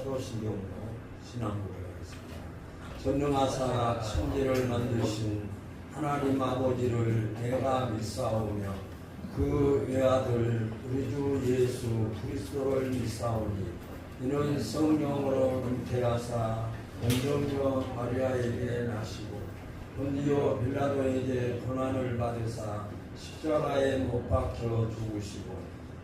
사도신경으로 신앙고백을 하겠습니다. 전능하사 천지를 만드신 하나님 아버지를 내가 믿사오며 그 외아들 우리 주 예수 그리스도를 믿사오니 이는 성령으로 잉태하사 본성녀 마리아에게 나시고 본디오 빌라도에게 고난을 받으사 십자가에 못 박혀 죽으시고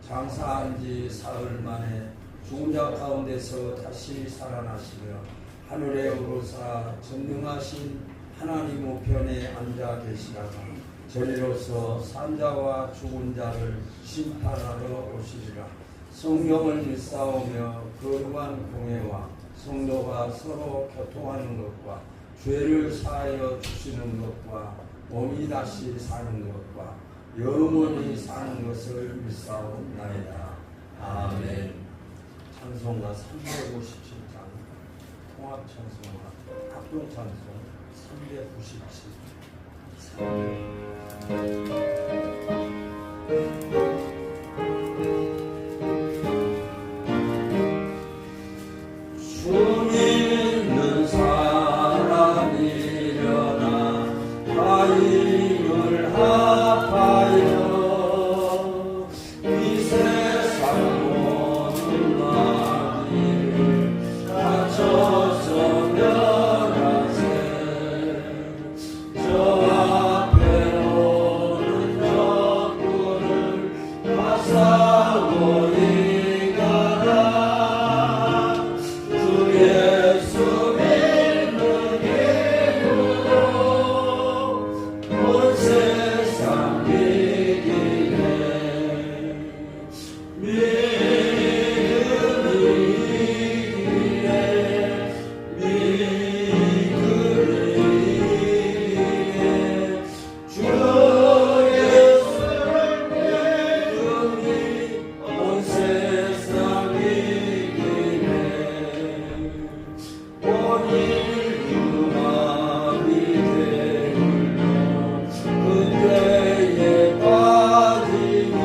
장사한 지 사흘 만에 죽은 자 가운데서 다시 살아나시며 하늘에 오르사 전능하신 하나님 우편에 앉아 계시다가 저리로서 산자와 죽은 자를 심판하러 오시리라. 성경을 믿사오며 거룩한 공회와 성도가 서로 교통하는 것과 죄를 사하여 주시는 것과 몸이 다시 사는 것과 영원히 사는 것을 믿사옵나이다. 아멘. 찬송가 357장 통합찬송가 합동찬송 397 믿는 사람이 일어나 하임을 합하여 이 세상 모든 마귀를 갇혀서 멸하세. 저 앞에 오는 적군을 맞서고 이가라. 예수 믿는 힘으로 온 세상 이기네. 믿음이 이기네. 주 예수를 믿으니 온 세상 이기네. 오늘 유마비 되물며 그때에 빠지니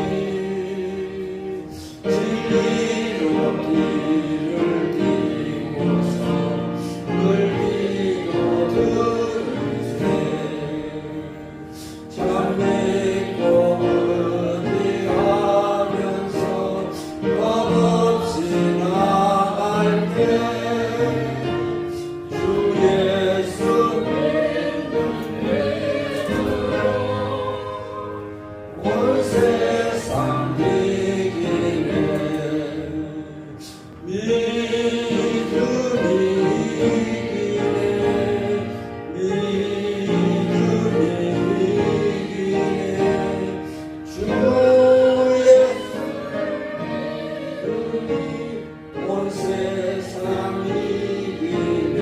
진리로 길을 띄고서 늘리고 들으세. 참 믿고 의지하면서 겁없이 나갈게. 예수 믿는 힘으로 온 세상 이기네. 믿음이 이기네. 믿음이 이기네. 주 예수를 믿으니 온 세상 이기네.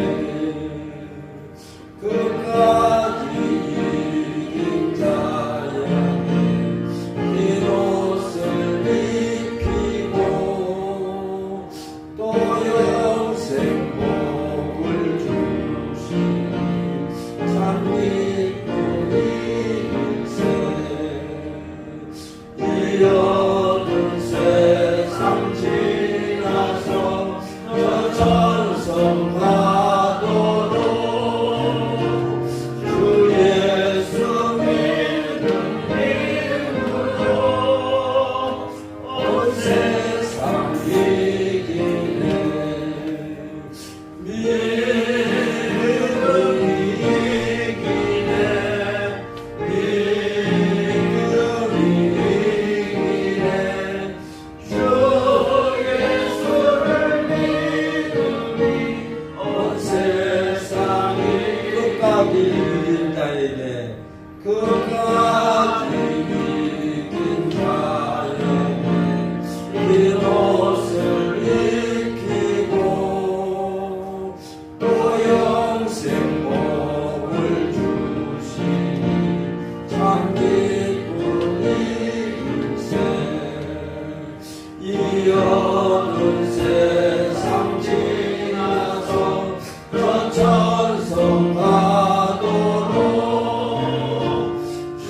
끝까지 이긴 자에게 흰옷을 입히고 또 영생 복을 주시니 참 믿고 이길세. 이 어두운 세상 지나서 저 천성 파도로 주 예수 믿는 힘으로 온 세상 이기네. 믿음이 이기네. 믿음이 이기네. 주 예수를 믿으니 온 세상이 끝까지 이긴 자에게 끝까지 이긴 자에게 흰 옷을 입히고 또 영생 복을 주시니 참 기쁜 일세. 이 어두운 세상 지나서 저 천성 파도로 주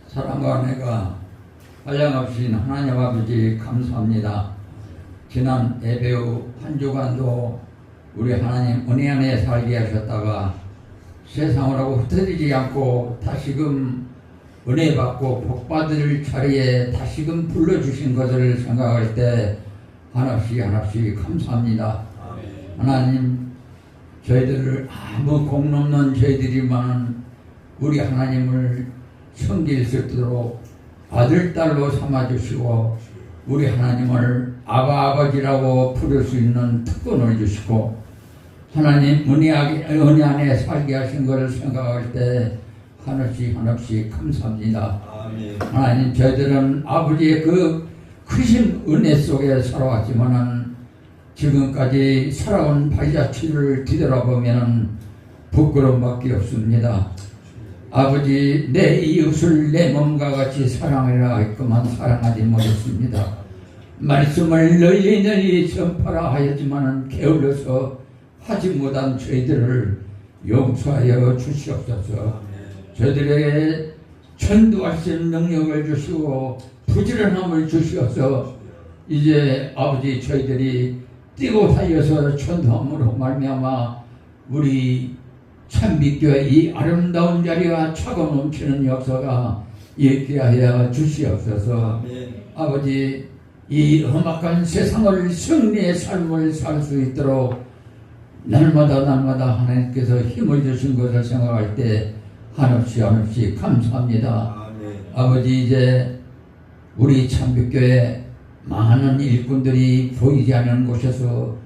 사랑과 은혜가 한량없이 하나님 아버지 감사합니다. 지난 예배 후 한 주간도 우리 하나님 은혜 안에 살게 하셨다가 세상으로 흩어지지 않고 다시금 은혜 받고 복 받을 자리에 다시금 불러주신 것을 생각할 때 한없이 한없이 감사합니다. 하나님, 저희들을 아무 공로없는 저희들이만 우리 하나님을 섬길 수 있도록 아들, 딸로 삼아주시고 우리 하나님을 아버지라고 부를 수 있는 특권을 주시고 하나님 은혜 안에 살게 하신 것을 생각할 때 한없이 감사합니다. 아멘. 하나님, 저희들은 아버지의 그 크신 은혜 속에 살아왔지만은 지금까지 살아온 발자취를 뒤돌아보면 부끄러움밖에 없습니다. 아버지, 내 이웃을 내 몸과 같이 사랑하라 했건만 사랑하지 못했습니다. 말씀을 널리 전파라 하였지만은 게을러서 하지 못한 저희들을 용서하여 주시옵소서. 저희들에게 전도할 수 있는 능력을 주시고 부지런함을 주시어서 이제 아버지 저희들이 뛰고 달려서 전도함으로 말미암아 우리 참빛교회 이 아름다운 자리가 차고 넘치는 역사가 있게 하여 주시옵소서. 아버지, 이 험악한 세상을 승리의 삶을 살 수 있도록 날마다 하나님께서 힘을 주신 것을 생각할 때 한없이 감사합니다. 아버지, 이제 우리 참빛교회 많은 일꾼들이 보이지 않는 곳에서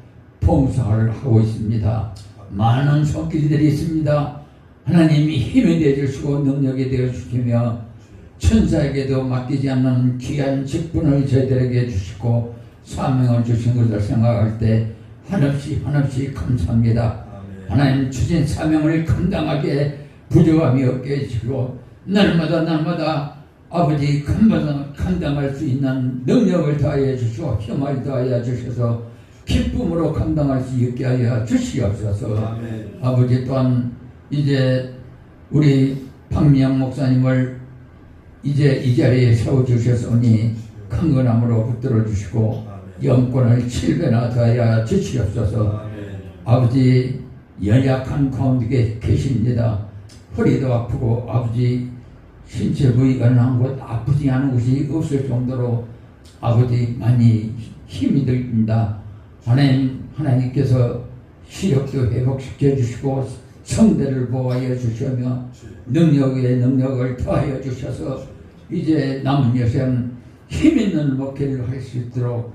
봉사를 하고 있습니다. 많은 손길들이 있습니다. 하나님이 힘이 되어주시고 능력이 되어주시며 천사에게도 맡기지 않는 귀한 직분을 저희들에게 주시고 사명을 주신 것을 생각할 때 한없이 감사합니다. 하나님 주신 사명을 감당하게 부족함이 없게 해주시고 날마다 아버지 감당할 수 있는 능력을 더하여 주시고 힘을 더하여 주셔서 기쁨으로 감당할 수 있게 하여 주시옵소서. 아버지, 또한 이제 우리 박미양 목사님을 이제 이 자리에 세워주셨으니 강건함으로 붙들어 주시고 영권을 7배나 더하여 주시옵소서. 아버지, 연약한 가운데 계십니다. 허리도 아프고 아버지 신체 부위가 한 곳 아프지 않은 곳이 없을 정도로 아버지 많이 힘이 듭니다. 하나님께서 시력도 회복시켜 주시고 성대를 보호하여 주시며 능력에 능력을 더하여 주셔서 이제 남은 여생 힘있는 목회를 할 수 있도록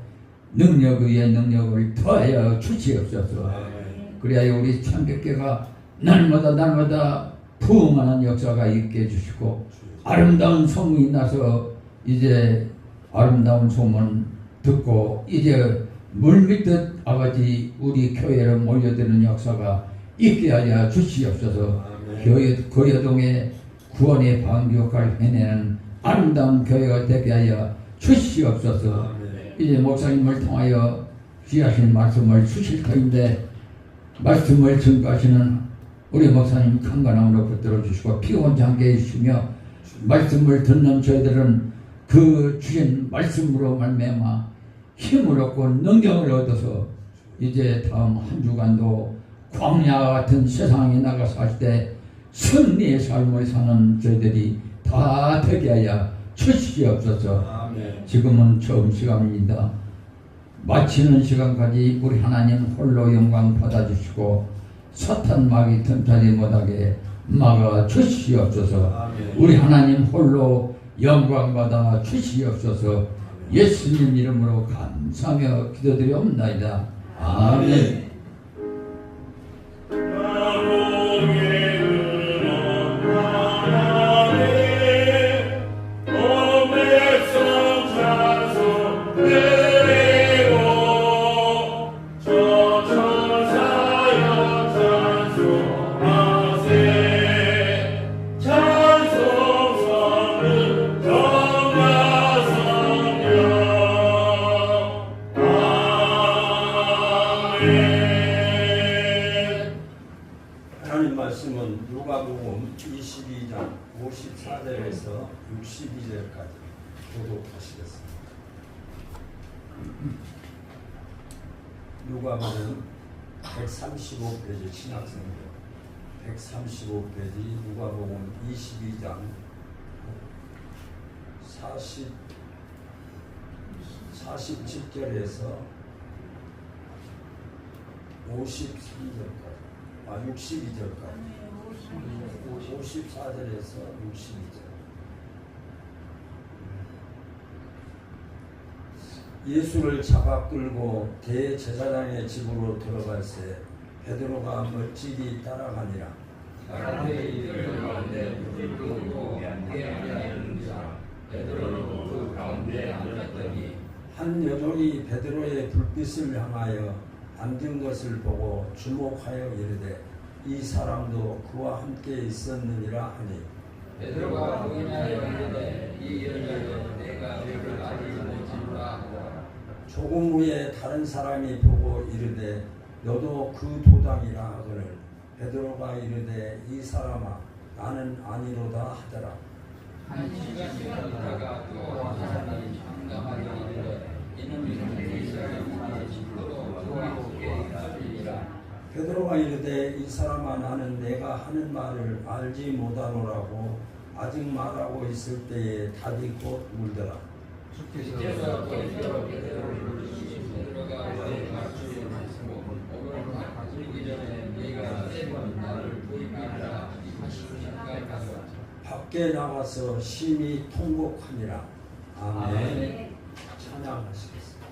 능력 위에 능력을 더하여 주시옵소서. 그래야 우리 참백교가 날마다 부흥하는 역사가 있게 해주시고 아름다운 소문이 나서 이제 아름다운 소문 듣고 이제 물밀듯 아버지 우리 교회로 몰려드는 역사가 있게 하여 주시옵소서. 교회동의 구원의 방역을 해내는 아름다운 교회가 되게 하여 주시옵소서. 이제 목사님을 통하여 귀하신 말씀을 주실 터인데 말씀을 증거하시는 우리 목사님 강건함으로 붙들어 주시고 피곤장게 해주시며 말씀을 듣는 저희들은 그 주신 말씀으로 말미암아 힘을 얻고 능력을 얻어서 이제 다음 한 주간도 광야 같은 세상에 나가서 할 때 승리의 삶을 사는 저희들이 다 되게 하여 주시옵소서. 지금은 처음 시간입니다. 마치는 시간까지 우리 하나님 홀로 영광 받아주시고 사탄 마귀 틈타지 못하게 막아 주시옵소서. 우리 하나님 홀로 영광 받아 주시옵소서. 예수님 이름으로 감사하며 기도드리옵나이다. 아멘. Amen. 하나님 말씀은 누가복음 22장 54절에서 62절까지 교독하시겠습니다. 누가복음 135페이지 신학생들 135페이지 누가복음 22장 47절에서 53절까지 62절까지 54절에서 62절. 예수를 잡아 끌고 대제사장의 집으로 들어갈새 베드로가 멀찍이 따라가니라. 사람들이 이들 가운데 불을 끄고 앉는 자 베드로는 그 가운데 앉았더니 한 여종이 베드로의 불빛을 향하여 앉은 것을 보고 주목하여 이르되 이 사람도 그와 함께 있었느니라 하니 베드로가 부인하여 이르되 이 여자여 내가 너를 알지 못하노라 하더라. 조금 후에 다른 사람이 보고 이르되 너도 그 도당이라 하거늘 베드로가 이르되 이 사람아 나는 아니로다 하더라. 한 시간이 지나다가 또 한 사람이 장담하여 이르되 이는 이스라엘 집으로 그와 함께 있으리라. 베드로가 이르되 이 사람아 나는 내가 하는 말을 알지 못하노라고 아직 말하고 있을 때에 답이 곧 울더라. 주께서 또 베드로를 부르시고 베드로가 주의 말씀을 오늘 가지기 전에 네가 세 번 나를 부인하리라 하시니까 가서 밖에 나가서 심히 통곡하니라. 아멘. 찬양하시겠습니다.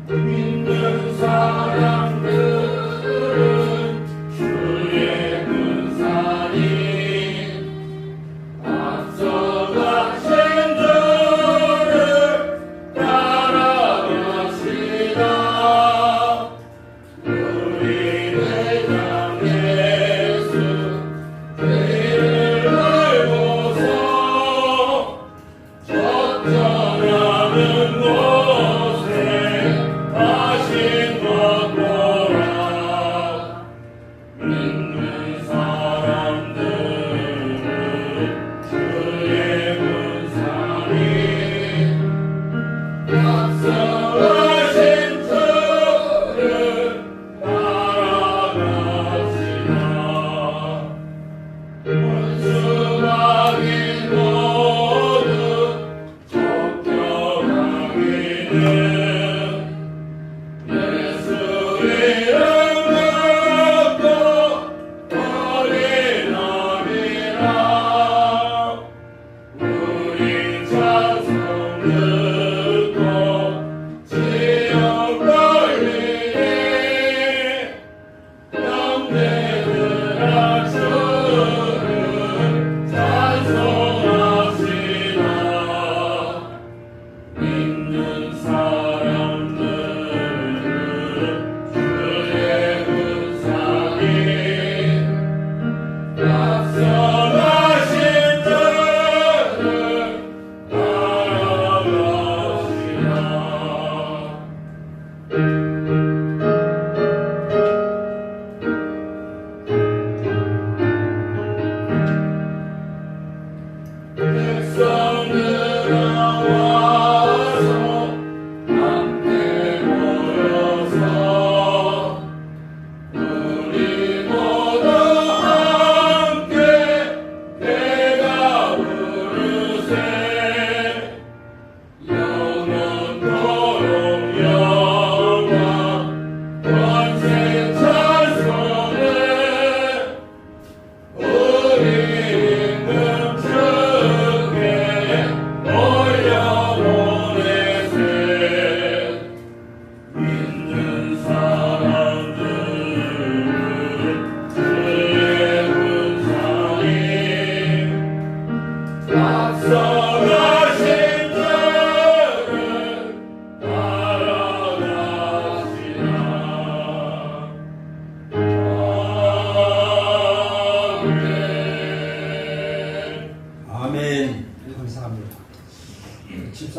믿는 사람들은 주의 군사님 앞서가신 저를 따라가시다. 우리 대장 예수 그를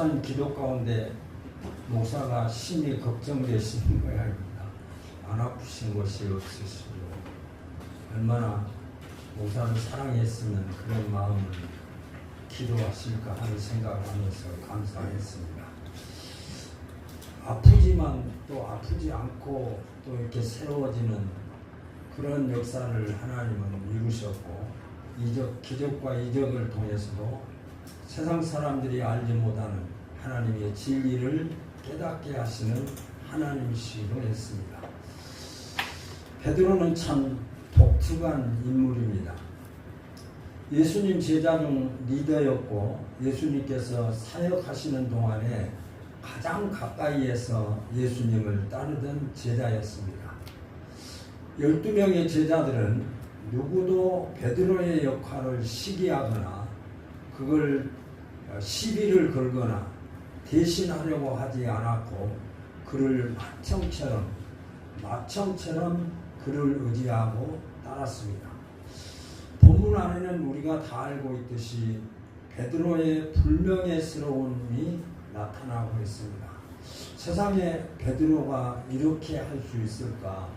목사님 기도 가운데 목사가 심히 걱정되시는 모양입니다. 안 아프신 것이 없으시고 얼마나 목사를 사랑했으면 그런 마음을 기도하실까 하는 생각을 하면서 감사했습니다. 아프지만 또 아프지 않고 또 이렇게 새로워지는 그런 역사를 하나님은 이루셨고 기적과 이적을 통해서도 세상 사람들이 알지 못하는 하나님의 진리를 깨닫게 하시는 하나님이시기도 했습니다. 베드로는 참 독특한 인물입니다. 예수님 제자 중 리더였고 예수님께서 사역하시는 동안에 가장 가까이에서 예수님을 따르던 제자였습니다. 12명의 제자들은 누구도 베드로의 역할을 시기하거나 그걸 시비를 걸거나 대신하려고 하지 않았고 그를 마청처럼 그를 의지하고 따랐습니다. 본문 안에는 우리가 다 알고 있듯이 베드로의 불명예스러움이 나타나고 있습니다. 세상에 베드로가 이렇게 할 수 있을까?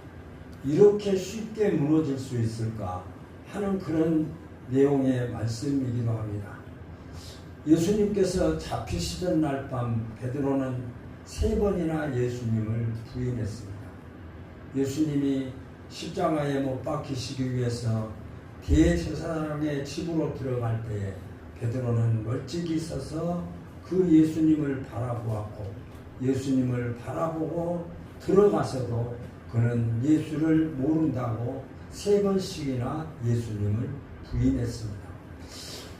이렇게 쉽게 무너질 수 있을까? 하는 그런 내용의 말씀이기도 합니다. 예수님께서 잡히시던 날 밤 베드로는 3번이나 예수님을 부인했습니다. 예수님이 십자가에 못 박히시기 위해서 대제사장의 집으로 들어갈 때에 베드로는 멀찍이 서서 그 예수님을 바라보았고 예수님을 바라보고 들어가서도 그는 예수를 모른다고 3번씩이나 예수님을 부인했습니다.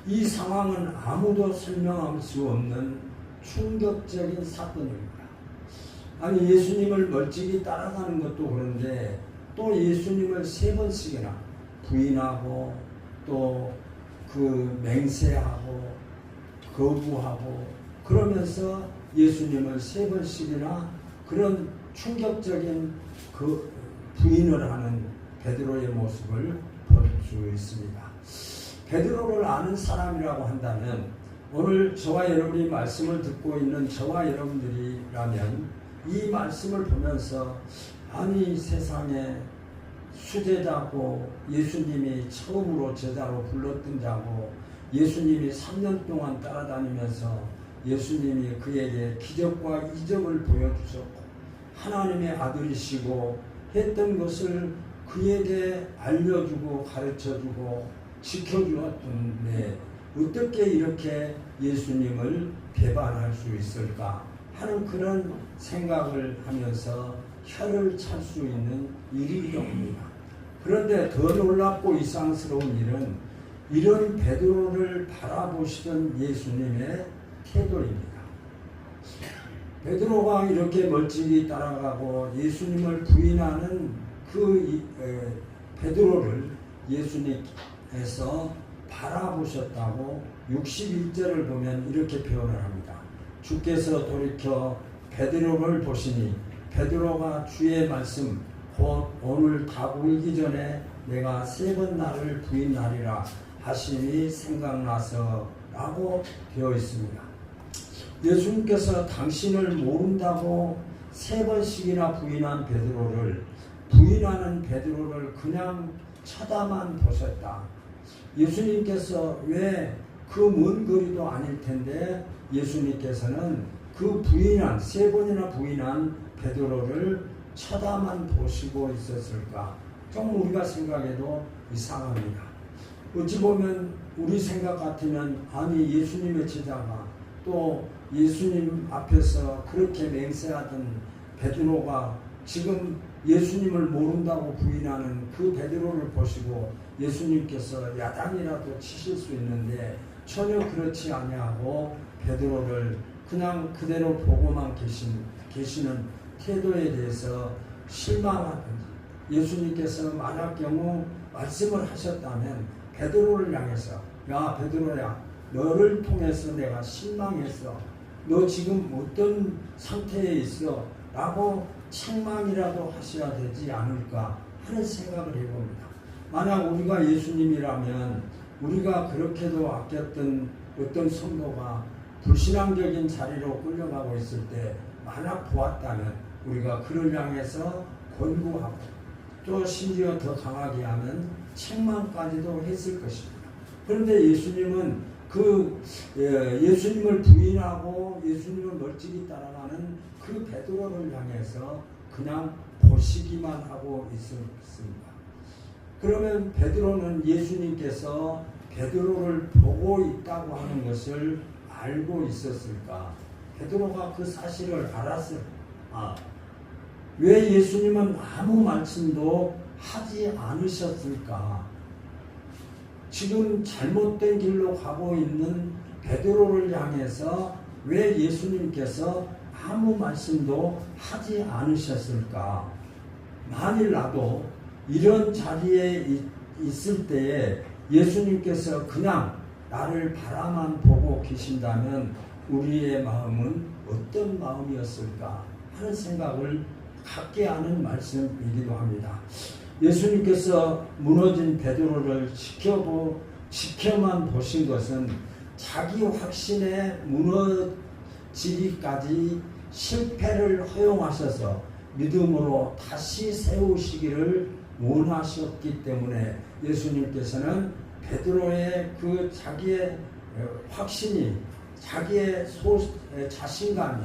이 상황은 아무도 설명할 수 없는 충격적인 사건입니다. 아니 예수님을 멀찍이 따라가는 것도 그런데 또 예수님을 3번씩이나 부인하고 또 그 맹세하고 거부하고 그러면서 예수님을 3번씩이나 그런 충격적인 그 부인을 하는 베드로의 모습을 볼 수 있습니다. 베드로를 아는 사람이라고 한다면 오늘 저와 여러분이 말씀을 듣고 있는 저와 여러분들이라면 이 말씀을 보면서 아니 세상에 수제자고 예수님이 처음으로 제자로 불렀던 자고 예수님이 3년 동안 따라다니면서 예수님이 그에게 기적과 이적을 보여주셨고 하나님의 아들이시고 했던 것을 그에게 알려주고 가르쳐주고 지켜주었던데 어떻게 이렇게 예수님을 배반할 수 있을까 하는 그런 생각을 하면서 혀를 찰 수 있는 일이기도 합니다. 그런데 더 놀랍고 이상스러운 일은 이런 베드로를 바라보시던 예수님의 태도입니다. 베드로가 이렇게 멀찍이 따라가고 예수님을 부인하는 그 베드로를 예수님께서 바라보셨다고 61절을 보면 이렇게 표현을 합니다. 주께서 돌이켜 베드로를 보시니 베드로가 주의 말씀 곧 오늘 닭 울기 전에 내가 3번 나를 부인하리라 하심이 생각나서 라고 되어 있습니다. 예수님께서 당신을 모른다고 3번씩이나 부인한 베드로를 부인하는 베드로를 그냥 쳐다만 보셨다. 예수님께서 왜 그 먼 거리도 아닐 텐데 예수님께서는 그 부인한 3번이나 부인한 베드로를 쳐다만 보시고 있었을까? 좀 우리가 생각해도 이상합니다. 어찌 보면 우리 생각 같으면 아니 예수님의 제자가 또 예수님 앞에서 그렇게 맹세하던 베드로가 지금 예수님을 모른다고 부인하는 그 베드로를 보시고 예수님께서 야단이라도 치실 수 있는데 전혀 그렇지 아니하고 베드로를 그냥 그대로 보고만 계시는 태도에 대해서 실망하든지 예수님께서 만약 경우 말씀을 하셨다면 베드로를 향해서 야 베드로야 너를 통해서 내가 실망했어. 너 지금 어떤 상태에 있어? 라고 책망이라도 하셔야 되지 않을까 하는 생각을 해봅니다. 만약 우리가 예수님이라면 우리가 그렇게도 아꼈던 어떤 성도가 불신앙적인 자리로 끌려가고 있을 때 만약 보았다면 우리가 그를 향해서 권고하고 또 심지어 더 강하게 하면 책망까지도 했을 것입니다. 그런데 예수님은 예수님을 부인하고 예수님을 멀찍이 따라가는 그 베드로를 향해서 그냥 보시기만 하고 있었습니다. 그러면 베드로는 예수님께서 베드로를 보고 있다고 하는 것을 알고 있었을까? 베드로가 그 사실을 알았어요. 왜 예수님은 아무 말씀도 하지 않으셨을까? 지금 잘못된 길로 가고 있는 베드로를 향해서 왜 예수님께서 아무 말씀도 하지 않으셨을까? 만일 나도 이런 자리에 있을 때에 예수님께서 그냥 나를 바라만 보고 계신다면 우리의 마음은 어떤 마음이었을까 하는 생각을 갖게 하는 말씀이기도 합니다. 예수님께서 무너진 베드로를 지켜만 보신 것은 자기 확신에 무너지기까지 실패를 허용하셔서 믿음으로 다시 세우시기를 원하셨기 때문에 예수님께서는 베드로의 그 자기의 확신이 자기의 자신감이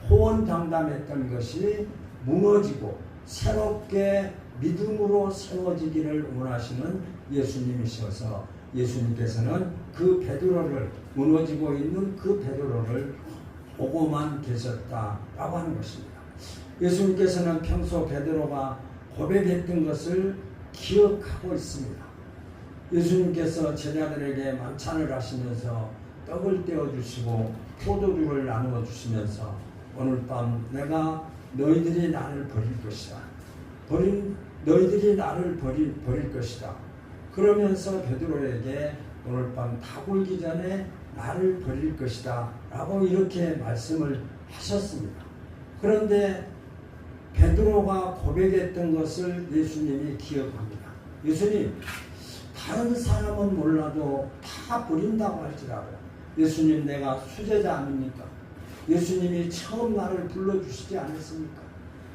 호언장담했던 것이 무너지고 새롭게 믿음으로 세워지기를 원하시는 예수님이셔서 예수님께서는 그 베드로를 무너지고 있는 그 베드로를 보고만 계셨다라고 하는 것입니다. 예수님께서는 평소 베드로가 고백했던 것을 기억하고 있습니다. 예수님께서 제자들에게 만찬을 하시면서 떡을 떼어주시고 포도주를 나누어 주시면서 오늘 밤 내가 너희들이 나를 버릴 것이다. 너희들이 나를 버릴 것이다. 그러면서 베드로에게 오늘 밤 다 굴기 전에 나를 버릴 것이다 라고 이렇게 말씀을 하셨습니다. 그런데 베드로가 고백했던 것을 예수님이 기억합니다. 예수님, 다른 사람은 몰라도 다 버린다고 할지라도 예수님, 내가 수제자 아닙니까? 예수님이 처음 나를 불러주시지 않았습니까?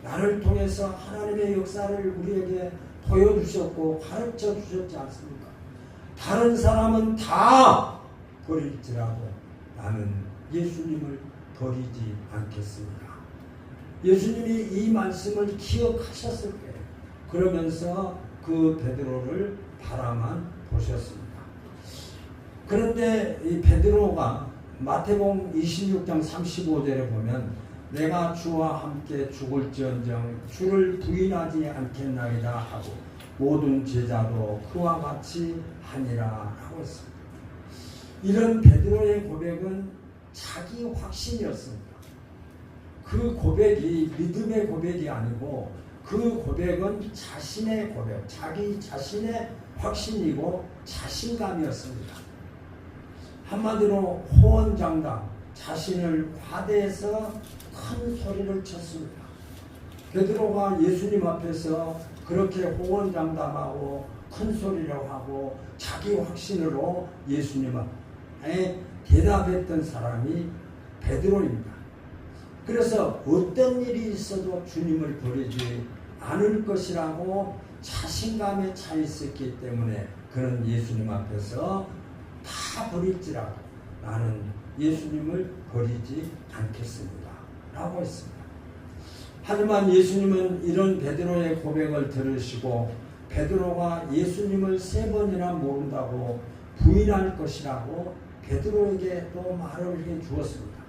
나를 통해서 하나님의 역사를 우리에게 보여주셨고 가르쳐 주셨지 않습니까? 다른 사람은 다 버릴지라도 나는 예수님을 버리지 않겠습니다. 예수님이 이 말씀을 기억하셨을 때 그러면서 그 베드로를 바라만 보셨습니다. 그런데 이 베드로가 마태복음 26장 35절에 보면 내가 주와 함께 죽을지언정 주를 부인하지 않겠나이다 하고 모든 제자도 그와 같이 하니라 하고 있습니다. 이런 베드로의 고백은 자기 확신이었습니다. 그 고백이 믿음의 고백이 아니고 그 고백은 자신의 고백, 자기 자신의 확신이고 자신감이었습니다. 한마디로 호언장담, 자신을 과대해서 큰 소리를 쳤습니다. 베드로가 예수님 앞에서 그렇게 호언장담하고 큰 소리를 하고 자기 확신으로 예수님 앞에 대답했던 사람이 베드로입니다. 그래서 어떤 일이 있어도 주님을 버리지 않을 것이라고 자신감에 차 있었기 때문에 그는 예수님 앞에서 다 버릴지라도 나는 예수님을 버리지 않겠습니다 라고 했습니다. 하지만 예수님은 이런 베드로의 고백을 들으시고 베드로가 예수님을 3번이나 모른다고 부인할 것이라고 베드로에게 또 말을 해 주었습니다.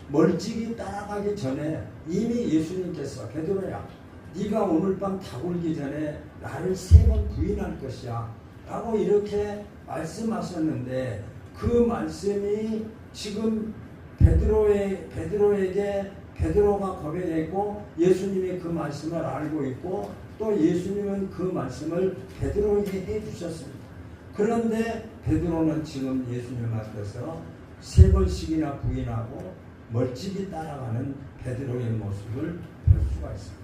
멀찍이 따라가기 전에 이미 예수님께서 베드로야, 네가 오늘 밤 다 굴기 전에 나를 3번 부인할 것이야 라고 이렇게 말씀하셨는데 그 말씀이 지금 베드로에게 베드로가 고백했고 예수님이 그 말씀을 알고 있고 또 예수님은 그 말씀을 베드로에게 해주셨습니다. 그런데 베드로는 지금 예수님 앞에서 3번씩이나 부인하고 멀찍이 따라가는 베드로의 모습을 볼 수가 있습니다.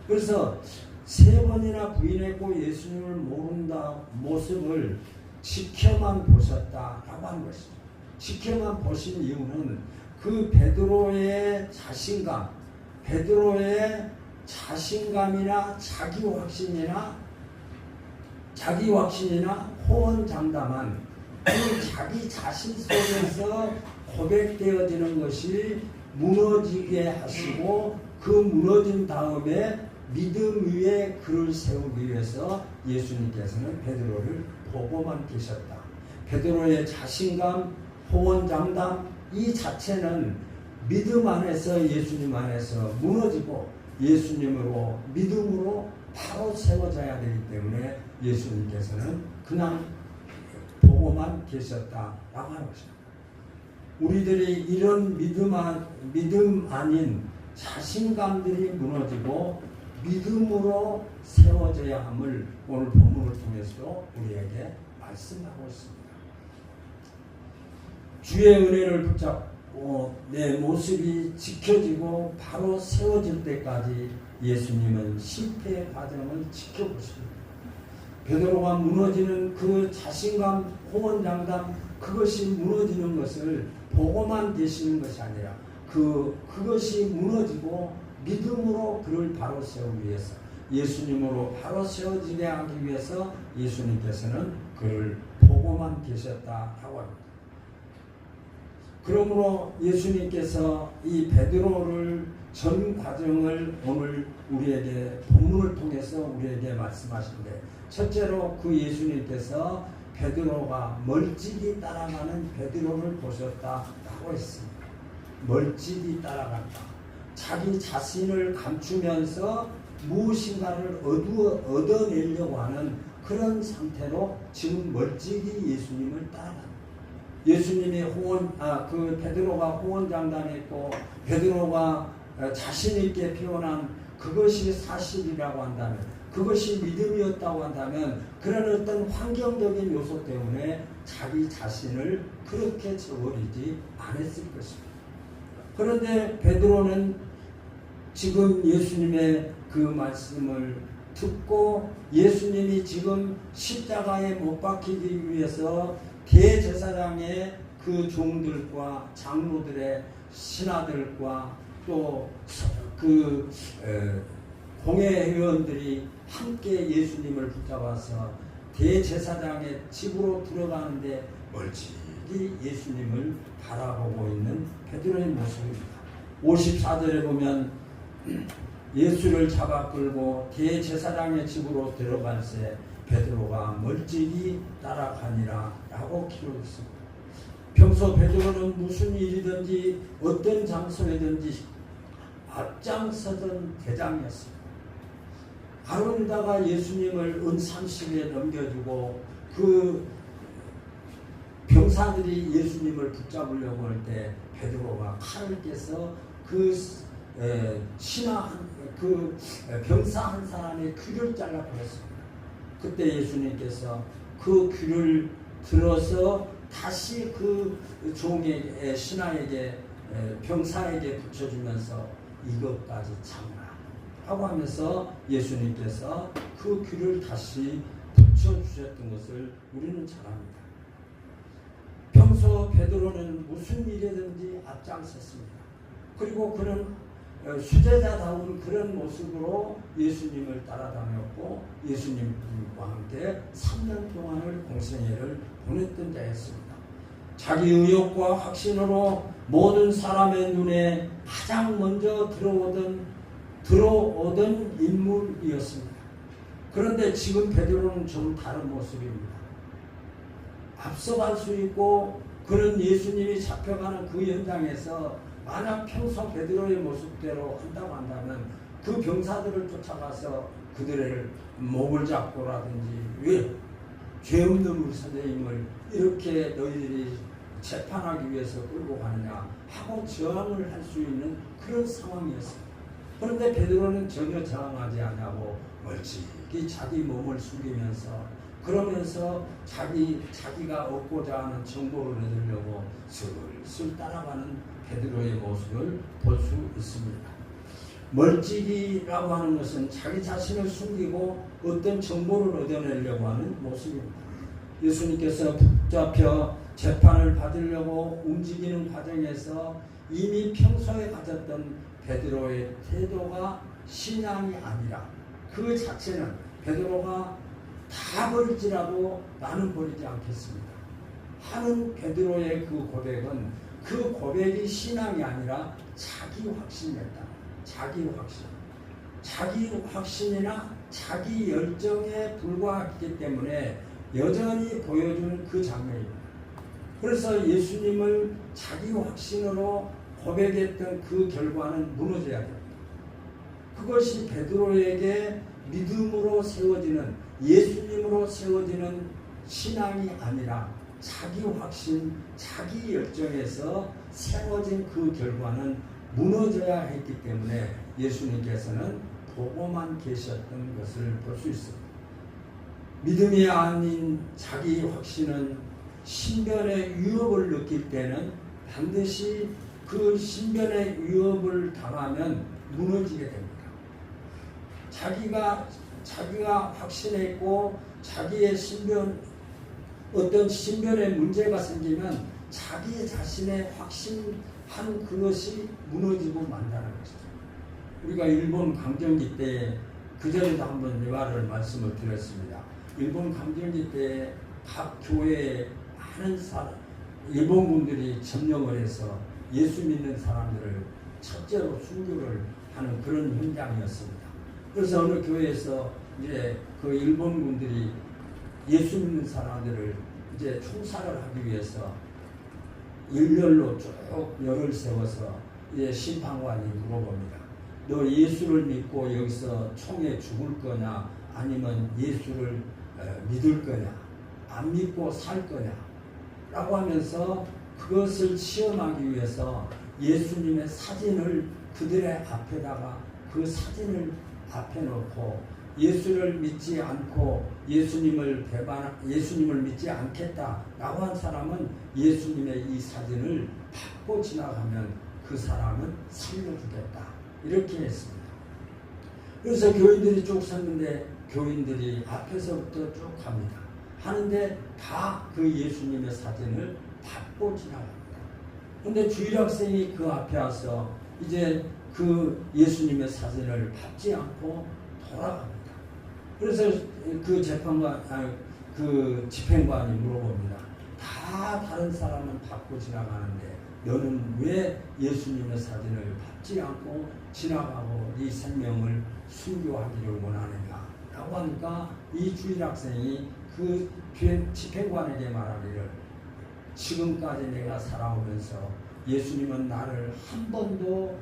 그래서 3번이나 부인했고 예수님을 모른다 모습을 지켜만 보셨다라고 하는 것이죠. 지켜만 보신 이유는 그 베드로의 자신감이나 자기 확신이나 호언장담한 그 자기 자신 속에서 고백되어지는 것이 무너지게 하시고 그 무너진 다음에 믿음 위에 그를 세우기 위해서 예수님께서는 베드로를 보고만 계셨다. 베드로의 자신감, 호언장담 이 자체는 믿음 안에서 예수님 안에서 무너지고 예수님으로 믿음으로 바로 세워져야 되기 때문에 예수님께서는 그냥 보고만 계셨다라고 하는 것입니다. 우리들이 이런 믿음 아닌 자신감들이 무너지고 믿음으로 세워져야 함을 오늘 본문을 통해서 우리에게 말씀하고 있습니다. 주의 은혜를 붙잡고 내 모습이 지켜지고 바로 세워질 때까지 예수님은 실패의 과정을 지켜보십니다. 베드로가 무너지는 그 자신감, 호언장담 그것이 무너지는 것을 보고만 계시는 것이 아니라 그것이 무너지고 믿음으로 그를 바로 세우기 위해서 예수님으로 바로 세워지게 하기 위해서 예수님께서는 그를 보고만 계셨다라고 합니다. 그러므로 예수님께서 이 베드로를 전 과정을 오늘 우리에게 본문을 통해서 우리에게 말씀하시는데 첫째로 그 예수님께서 베드로가 멀찍이 따라가는 베드로를 보셨다라고 했습니다. 멀찍이 따라간다. 자기 자신을 감추면서 무엇인가를 얻어내려고 하는 그런 상태로 지금 멀찍이 예수님을 따라간다. 예수님이 베드로가 호언장담했고 베드로가 자신 있게 표현한 그것이 사실이라고 한다면 그것이 믿음이었다고 한다면 그런 어떤 환경적인 요소 때문에 자기 자신을 그렇게 저버리지 않았을 것입니다. 그런데 베드로는 지금 예수님의 그 말씀을 듣고 예수님이 지금 십자가에 못 박히기 위해서 대제사장의 그 종들과 장로들의 신하들과 또 그 공회의원들이 함께 예수님을 붙잡아서 대제사장의 집으로 들어가는데 멀찍이 예수님을 바라보고 있는 베드로의 모습입니다. 54절에 보면 예수를 잡아 끌고 대제사장의 집으로 들어갈새 베드로가 멀찍이 따라가니라 라고 기록했습니다. 평소 베드로는 무슨 일이든지 어떤 장소에든지 앞장서던 대장이었습니다. 가론유다가 예수님을 은30에 넘겨주고 그 병사들이 예수님을 붙잡으려고 할 때 베드로가 칼을 깨서 그 병사 한 사람의 귀를 잘라버렸습니다. 그때 예수님께서 그 귀를 들어서 다시 그 종에게 신하에게 병사에게 붙여주면서 이것까지 참으라 하고 하면서 예수님께서 그 귀를 다시 붙여주셨던 것을 우리는 잘 압니다. 평소 베드로는 무슨 일이든지 앞장섰습니다. 그리고 그는 수제자다운 그런 모습으로 예수님을 따라다녔고 예수님과 함께 3년 동안을 공생애를 보냈던 자였습니다. 자기 의욕과 확신으로 모든 사람의 눈에 가장 먼저 들어오던 인물이었습니다. 그런데 지금 베드로는 좀 다른 모습입니다. 앞서갈 수 있고 그런 예수님이 잡혀가는 그 현장에서 만약 평소 베드로의 모습대로 한다고 한다면 그 병사들을 쫓아가서 그들의 목을 잡고라든지 왜 죄 없는 우리 선생님을 이렇게 너희들이 재판하기 위해서 끌고 가느냐 하고 저항을 할 수 있는 그런 상황이었습니다. 그런데 베드로는 전혀 저항하지 않냐고 멀찍이 자기 몸을 숙이면서 그러면서 자기가 얻고자 하는 정보를 얻으려고 슬슬 따라가는 베드로의 모습을 볼 수 있습니다. 멀찍이라고 하는 것은 자기 자신을 숨기고 어떤 정보를 얻어내려고 하는 모습입니다. 예수님께서 붙잡혀 재판을 받으려고 움직이는 과정에서 이미 평소에 가졌던 베드로의 태도가 신앙이 아니라 그 자체는 베드로가 다 버릴지라도 나는 버리지 않겠습니다 하는 베드로의 그 고백은 그 고백이 신앙이 아니라 자기 확신이었다. 자기 확신. 자기 확신이나 자기 열정에 불과했기 때문에 여전히 보여주는 그 장면입니다. 그래서 예수님을 자기 확신으로 고백했던 그 결과는 무너져야 됩니다. 그것이 베드로에게 믿음으로 세워지는 예수님으로 세워지는 신앙이 아니라 자기 확신, 자기 열정에서 세워진 그 결과는 무너져야 했기 때문에 예수님께서는 보고만 계셨던 것을 볼 수 있습니다. 믿음이 아닌 자기 확신은 신변의 위협을 느낄 때는 반드시 그 신변의 위협을 당하면 무너지게 됩니다. 자기가 확신했고 자기의 어떤 신변에 문제가 생기면 자기 자신의 확신한 그것이 무너지고 만다는 것이죠. 우리가 일본 강점기 때 그전에도 한번 이 말씀을 드렸습니다. 일본 강점기 때 각 교회에 많은 일본 분들이 점령을 해서 예수 믿는 사람들을 첫째로 순교를 하는 그런 현장이었습니다. 그래서 어느 교회에서 이제 그 일본 분들이 예수 믿는 사람들을 이제 총살을 하기 위해서 일렬로 쭉 열을 세워서 이제 심판관이 물어봅니다. 너 예수를 믿고 여기서 총에 죽을 거냐 아니면 예수를 믿을 거냐 안 믿고 살 거냐 라고 하면서 그것을 시험하기 위해서 예수님의 사진을 그들의 앞에다가 그 사진을 앞에 놓고 예수를 믿지 않고 예수님을 믿지 않겠다라고 한 사람은 예수님의 이 사진을 밟고 지나가면 그 사람은 살려주겠다 이렇게 했습니다. 그래서 교인들이 쭉 섰는데 교인들이 앞에서부터 쭉 갑니다. 하는데 다 그 예수님의 사진을 밟고 지나갑니다. 그런데 주일학생이 그 앞에 와서 이제 그 예수님의 사진을 밟지 않고 돌아갑니다. 그래서 그 집행관이 물어봅니다. 다 다른 사람은 밟고 지나가는데 너는 왜 예수님의 사진을 밟지 않고 지나가고 이 생명을 순교하기를 원하느냐 라고 하니까 이 주일학생이 그 집행관에게 말하기를 지금까지 내가 살아오면서 예수님은 나를 한 번도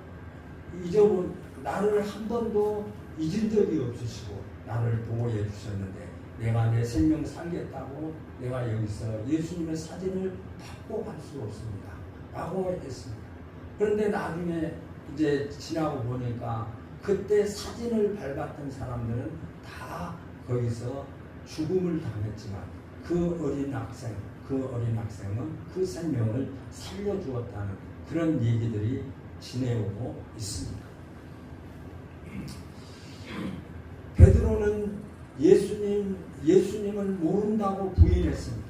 잊은 적이 없으시고 나를 보호해 주셨는데 내가 내 생명 살겠다고 내가 여기서 예수님의 사진을 밟고 갈 수 없습니다 라고 했습니다. 그런데 나중에 이제 지나고 보니까 그때 사진을 밟았던 사람들은 다 거기서 죽음을 당했지만 그 어린 학생은 그 생명을 살려주었다는 그런 얘기들이 지내오고 있습니다. 베드로는 예수님을 모른다고 부인했습니다.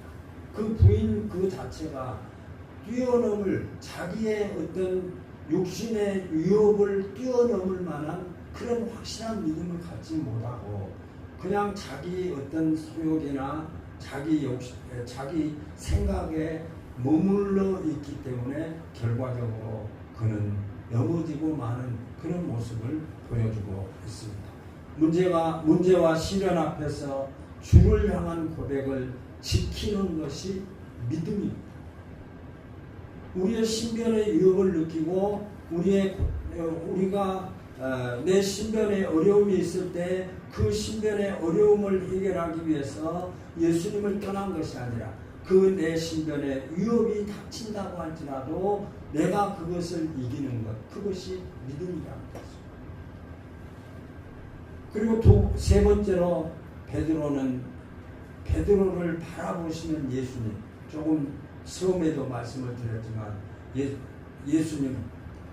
그 부인 그 자체가 뛰어넘을 자기의 어떤 육신의 위협을 뛰어넘을 만한 그런 확실한 믿음을 갖지 못하고 그냥 자기 어떤 소욕이나 자기 생각에 머물러 있기 때문에 결과적으로 그는 넘어지고 마는 그런 모습을 보여주고 있습니다. 문제와 시련 앞에서 주를 향한 고백을 지키는 것이 믿음입니다. 우리의 신변의 위협을 느끼고 우리가 내 신변에 어려움이 있을 때 그 신변의 어려움을 해결하기 위해서 예수님을 떠난 것이 아니라 그 내 신변에 위협이 닥친다고 할지라도 내가 그것을 이기는 것, 그것이 믿음이라는 것입니다. 그리고 세 번째로 베드로를 바라보시는 예수님. 조금 처음에도 말씀을 드렸지만 예수님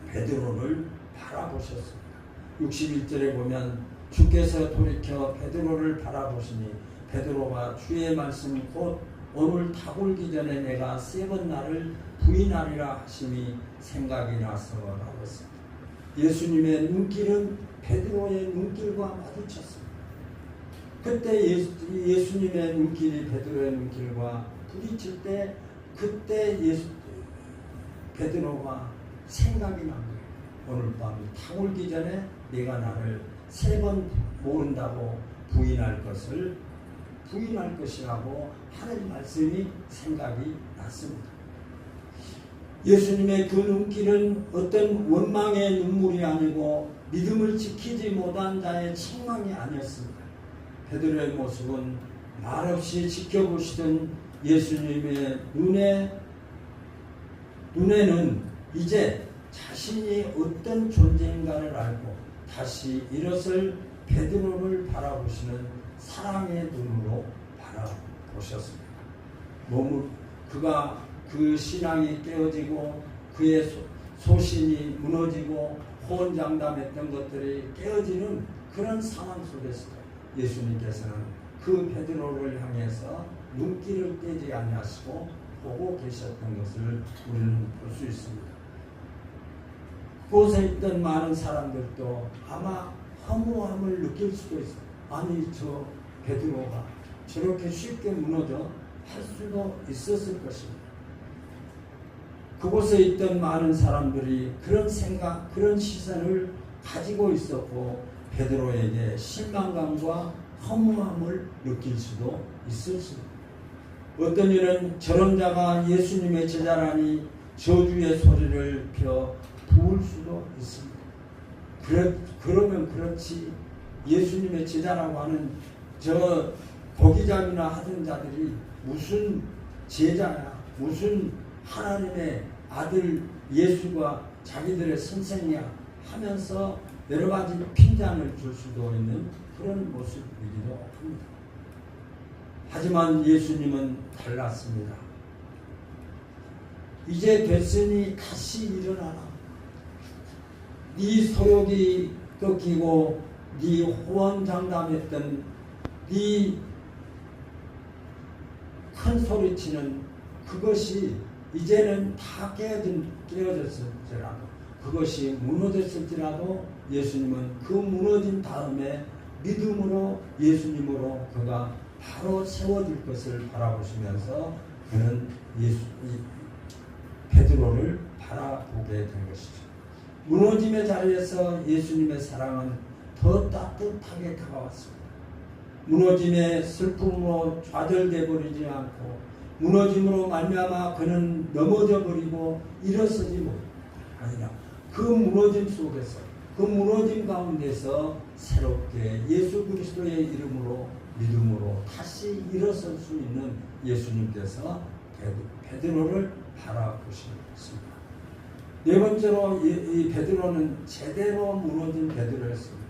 베드로를 바라보셨습니다. 61절에 보면 주께서 돌이켜 베드로를 바라보시니 베드로가 주의 말씀 곧 오늘 닭 올기 전에 내가 3번 나를 부인하리라 하심이 생각이 나서라고 했습니다. 예수님의 눈길은 베드로의 눈길과 마주쳤습니다. 그때 예수님의 눈길이 베드로의 눈길과 부딪힐 때 그때 베드로가 생각이 난 거예요. 오늘 밤 닭 올기 전에 네가 나를 3번 모른다고 부인할 것이라고 하는 말씀이 생각이 났습니다. 예수님의 그 눈길은 어떤 원망의 눈물이 아니고 믿음을 지키지 못한 자의 책망이 아니었습니다. 베드로의 모습은 말없이 지켜보시던 예수님의 눈에는 이제 자신이 어떤 존재인가를 알고 다시 일어설 베드로를 바라보시는 사랑의 눈으로 바라보셨습니다. 그가 그 신앙이 깨어지고 그의 소신이 무너지고 호언장담했던 것들이 깨어지는 그런 상황 속에서 예수님께서는 그 베드로를 향해서 눈길을 떼지 아니하시고 보고 계셨던 것을 우리는 볼 수 있습니다. 그곳에 있던 많은 사람들도 아마 허무함을 느낄 수도 있어요. 아니 저 베드로가 저렇게 쉽게 무너져 할 수도 있었을 것입니다. 그곳에 있던 많은 사람들이 그런 생각, 그런 시선을 가지고 있었고 베드로에게 실망감과 허무함을 느낄 수도 있었습니다. 어떤 이는 저런 자가 예수님의 제자라니 저주의 소리를 펴 부을 수도 있습니다. 그러면 그렇지 예수님의 제자라고 하는 저 고기잡이나 하던 자들이 무슨 제자야, 무슨 하나님의 아들 예수가 자기들의 선생이야 하면서 여러 가지 핀잔을 줄 수도 있는 그런 모습이기도 합니다. 하지만 예수님은 달랐습니다. 이제 됐으니 다시 일어나라. 네 소욕이 꺾이고 네 호언장담했던 네 큰 소리치는 그것이 이제는 다 깨어졌을지라도 그것이 무너졌을지라도 예수님은 그 무너진 다음에 믿음으로 예수님으로 그가 바로 세워질 것을 바라보시면서 그는 베드로를 바라보게 된 것이죠. 무너짐의 자리에서 예수님의 사랑은 더 따뜻하게 다가왔습니다. 무너짐의 슬픔으로 좌절돼 버리지 않고 무너짐으로 말미암아 그는 넘어져 버리고 일어서지 못하고 아니라 그 무너짐 속에서 그 무너짐 가운데서 새롭게 예수 그리스도의 이름으로 믿음으로 다시 일어설 수 있는 예수님께서 베드로를 바라보셨습니다. 네 번째로 이 베드로는 제대로 무너진 베드로였습니다.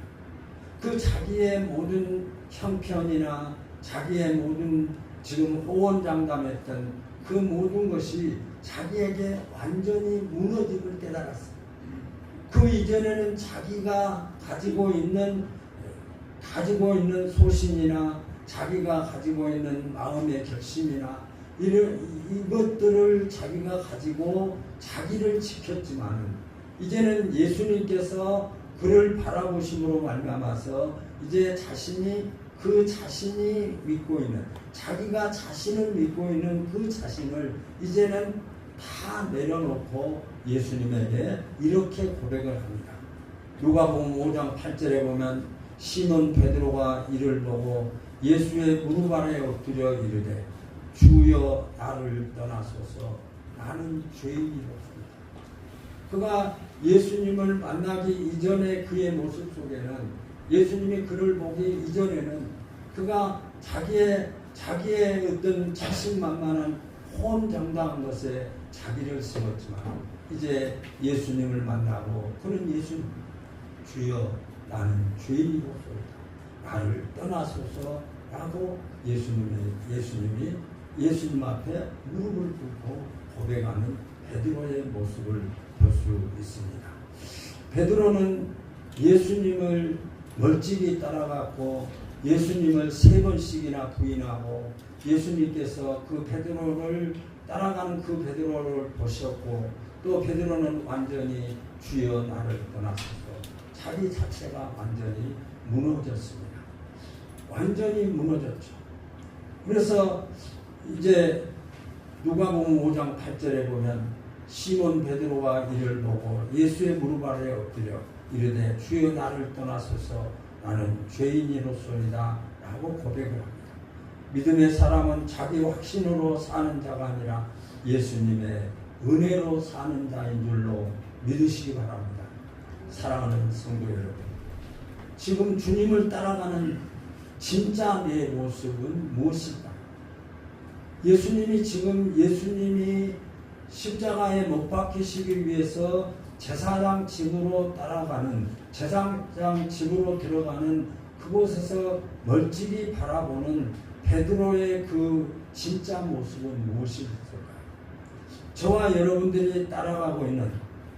그 자기의 모든 형편이나 자기의 모든 지금 호언장담했던 그 모든 것이 자기에게 완전히 무너짐을 깨달았습니다. 그 이전에는 자기가 가지고 있는 소신이나 자기가 가지고 있는 마음의 결심이나 이것들을 자기가 가지고 자기를 지켰지만 이제는 예수님께서 그를 바라보심으로 말미암아서 이제 자신이 믿고 있는 자기가 자신을 믿고 있는 그 자신을 이제는 다 내려놓고 예수님에게 이렇게 고백을 합니다. 누가복음 5장 8절에 보면 시몬 베드로가 이를 보고 예수의 무릎 아래 엎드려 이르되 주여 나를 떠나소서 나는 죄인이로소이다. 그가 예수님을 만나기 이전의 그의 모습 속에는 예수님이 그를 보기 이전에는 그가 자기의 어떤 자신만만한 호언장담한 것에 자기를 세웠지만 이제 예수님을 만나고 그는 예수님 주여 나는 죄인이로소이다. 나를 떠나소서라고 예수님이 예수님 앞에 무릎을 꿇고 고백하는 베드로의 모습을 볼 수 있습니다. 베드로는 예수님을 멀찍이 따라갔고 예수님을 3번씩이나 부인하고 예수님께서 그 베드로를 따라가는 그 베드로를 보셨고 또 베드로는 완전히 주여 나를 떠나소서 자기 자체가 완전히 무너졌습니다. 완전히 무너졌죠. 그래서 이제 누가복음 5장 8절에 보면 시몬 베드로가 이를 보고 예수의 무릎 아래에 엎드려 이르되 주여 나를 떠나소서 나는 죄인이로소이다 라고 고백을 합니다. 믿음의 사람은 자기 확신으로 사는 자가 아니라 예수님의 은혜로 사는 자인 줄로 믿으시기 바랍니다. 사랑하는 성도 여러분, 지금 주님을 따라가는 진짜 내 모습은 무엇일까? 예수님이 십자가에 못 박히시기 위해서 제사장 집으로 제사장 집으로 들어가는 그곳에서 멀찍이 바라보는 베드로의 그 진짜 모습은 무엇일까요? 저와 여러분들이 따라가고 있는,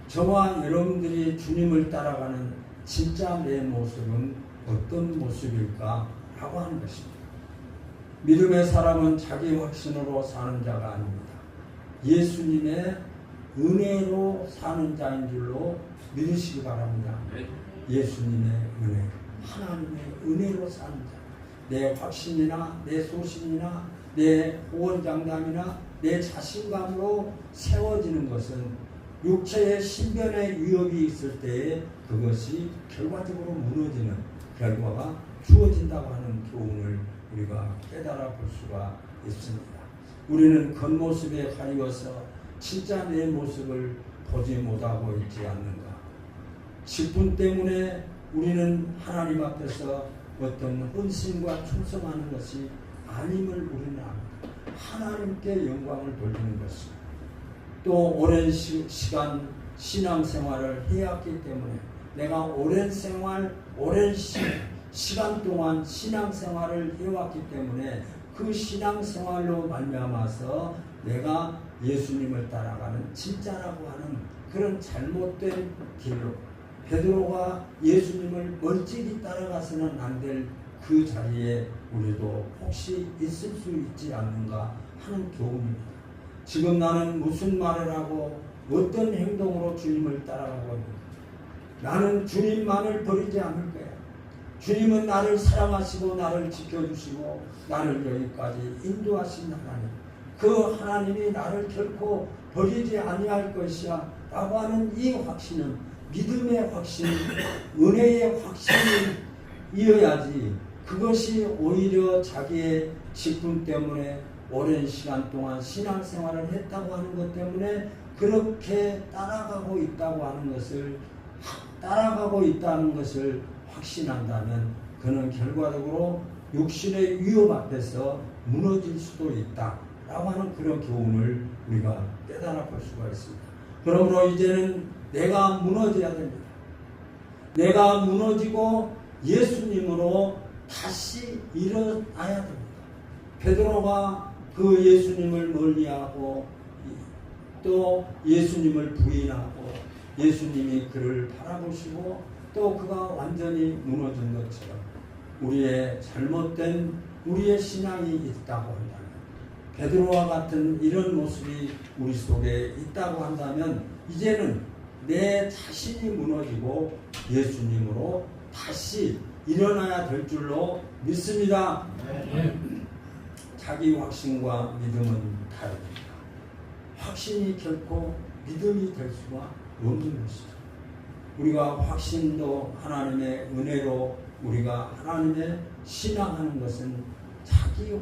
저와 여러분들이 주님을 따라가는 진짜 내 모습은 어떤 모습일까 하고 하는 것입니다. 믿음의 사람은 자기 확신으로 사는 자가 아닙니다. 예수님의 은혜로 사는 자인 줄로 믿으시기 바랍니다. 예수님의 은혜, 하나님의 은혜로 사는 자. 내 확신이나 내 소신이나 내 호언장담이나 내 자신감으로 세워지는 것은 육체의 신변의 위협이 있을 때에 그것이 결과적으로 무너지는 결과가 주어진다고 하는 교훈을 우리가 깨달아 볼 수가 있습니다. 우리는 겉모습에 가리워서 진짜 내 모습을 보지 못하고 있지 않는가. 직분 때문에 우리는 하나님 앞에서 어떤 헌신과 충성하는 것이 아님을 우리는 압니다. 하나님께 영광을 돌리는 것입니다. 또 오랜 시간 신앙생활을 해왔기 때문에 내가 오랜 시간 동안 신앙생활을 해왔기 때문에 그 신앙생활로 말미암아서 내가 예수님을 따라가는 진짜라고 하는 그런 잘못된 길로 베드로가 예수님을 멀찍이 따라가서는 안 될 그 자리에 우리도 혹시 있을 수 있지 않는가 하는 교훈입니다. 지금 나는 무슨 말을 하고 어떤 행동으로 주님을 따라가고 있는가? 나는 주님만을 버리지 않을 거야. 주님은 나를 사랑하시고 나를 지켜주시고 나를 여기까지 인도하신 하나님, 그 하나님이 나를 결코 버리지 아니할 것이야 라고 하는 이 확신은 믿음의 확신, 은혜의 확신이어야지 그것이 오히려 자기의 직분 때문에 오랜 시간 동안 신앙생활을 했다고 하는 것 때문에 그렇게 따라가고 있다는 것을 확신한다면 그는 결과적으로 육신의 위협 앞에서 무너질 수도 있다라고 하는 그런 교훈을 우리가 깨달아 볼 수가 있습니다. 그러므로 이제는 내가 무너져야 됩니다. 내가 무너지고 예수님으로 다시 일어나야 됩니다. 베드로가 그 예수님을 멀리하고 또 예수님을 부인하고 예수님이 그를 바라보시고 또 그가 완전히 무너진 것처럼 우리의 잘못된 우리의 신앙이 있다고 한다면, 베드로와 같은 이런 모습이 우리 속에 있다고 한다면 이제는 내 자신이 무너지고 예수님으로 다시 일어나야 될 줄로 믿습니다. 자기 확신과 믿음은 다릅니다. 확신이 결코 믿음이 될 수가 없는 것이죠. 우리가 확신도 하나님의 은혜로 우리가 하나님의 신앙하는 것은 자기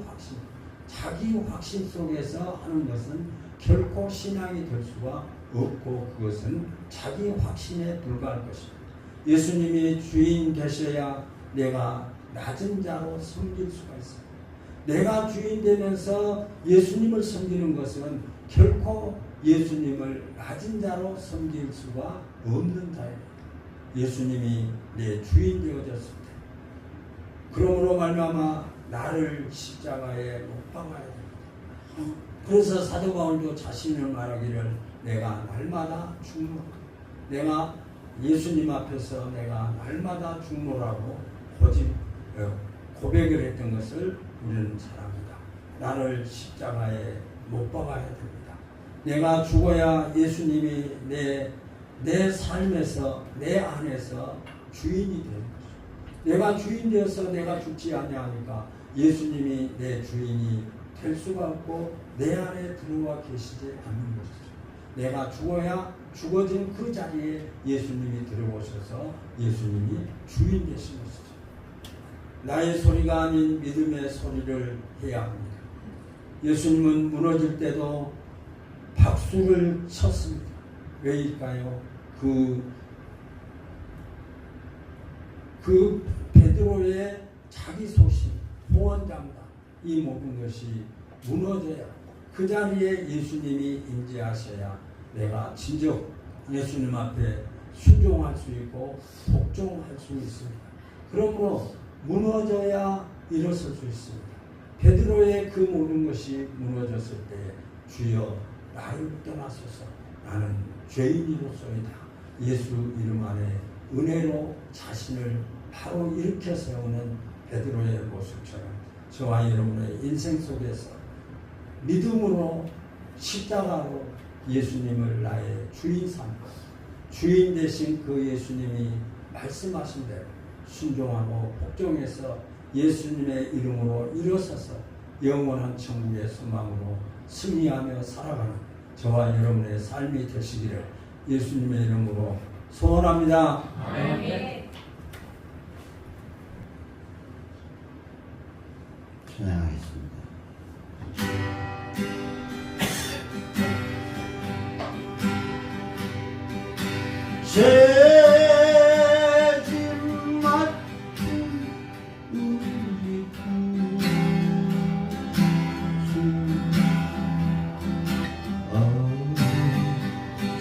확신 속에서 하는 것은 결코 신앙이 될 수가 없고 그것은 자기 확신에 불과할 것입니다. 예수님이 주인 되셔야 내가 낮은 자로 섬길 수가 있습니다. 내가 주인 되면서 예수님을 섬기는 것은 결코 예수님을 낮은 자로 섬길 수가 없는 자입니다. 예수님이 내 주인 되어졌을 때 그러므로 말미암아 나를 십자가에 못 박아야 됩니다. 그래서 사도 바울도 자신을 말하기를 내가 날마다 죽노라. 내가 예수님 앞에서 내가 날마다 죽노라고 고백을 했던 것을 우리는 잘 압니다. 나를 십자가에 못 박아야 됩니다. 내가 죽어야 예수님이 내 삶에서 내 안에서 주인이 되는 것입니다. 내가 주인 되어서 내가 죽지 아니하니까 예수님이 내 주인이 될 수가 없고 내 안에 들어와 계시지 않는 것이죠. 내가 죽어야 죽어진 그 자리에 예수님이 들어오셔서 예수님이 주인 되신 것이죠. 나의 소리가 아닌 믿음의 소리를 해야 합니다. 예수님은 무너질 때도 박수를 쳤습니다. 왜일까요? 그 베드로의 자기 소신, 호언장담, 이 모든 것이 무너져야 그 자리에 예수님이 임재하셔야 내가 진정 예수님 앞에 순종할 수 있고 복종할 수 있습니다. 그러므로 무너져야 일어설 수 있습니다. 베드로의 그 모든 것이 무너졌을 때 주여 나를 떠나소서 나는 죄인이로소이다. 예수 이름 안에 은혜로 자신을 바로 일으켜 세우는 베드로의 모습처럼 저와 여러분의 인생 속에서 믿음으로 십자가로 예수님을 나의 주인 삼고 주인 되신 그 예수님이 말씀하신 대로 순종하고 복종해서 예수님의 이름으로 일어서서 영원한 천국의 소망으로 승리하며 살아가는 저와 여러분의 삶이 되시기를 예수님의 이름으로 소원합니다. 아멘. 찬양하겠습니다. 죄짐 맡은 우리 구주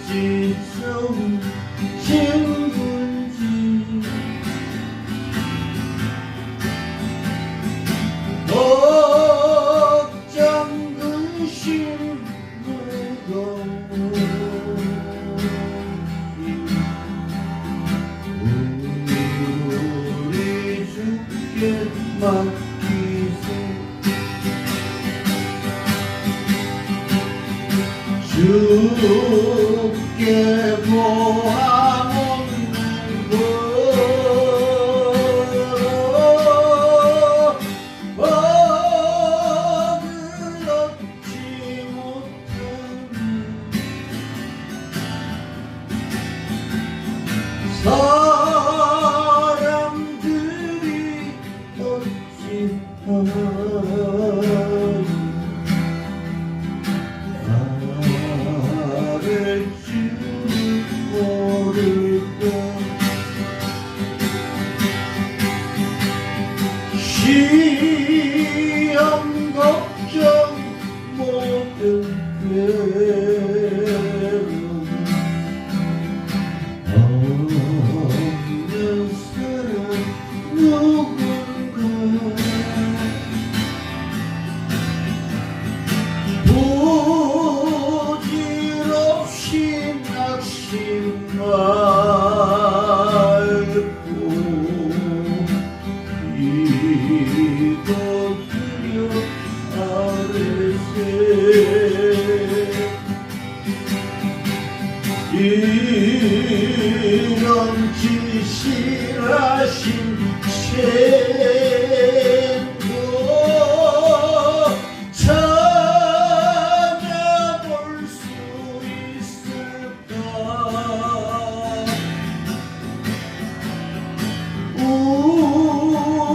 지성 신분지 걱정 근심 무거운 우리 주께 맡기세 주께 모아놓는 것 얻을 얻지 못하는 사람들이 얻지 나를 줄 모를까 시험 걱정 모든 괴로움 없는 사람 누군가 부질없이 낙심말고 기도 드려 아뢰세 이런 진실하신 죄도 찾아볼 수 있을까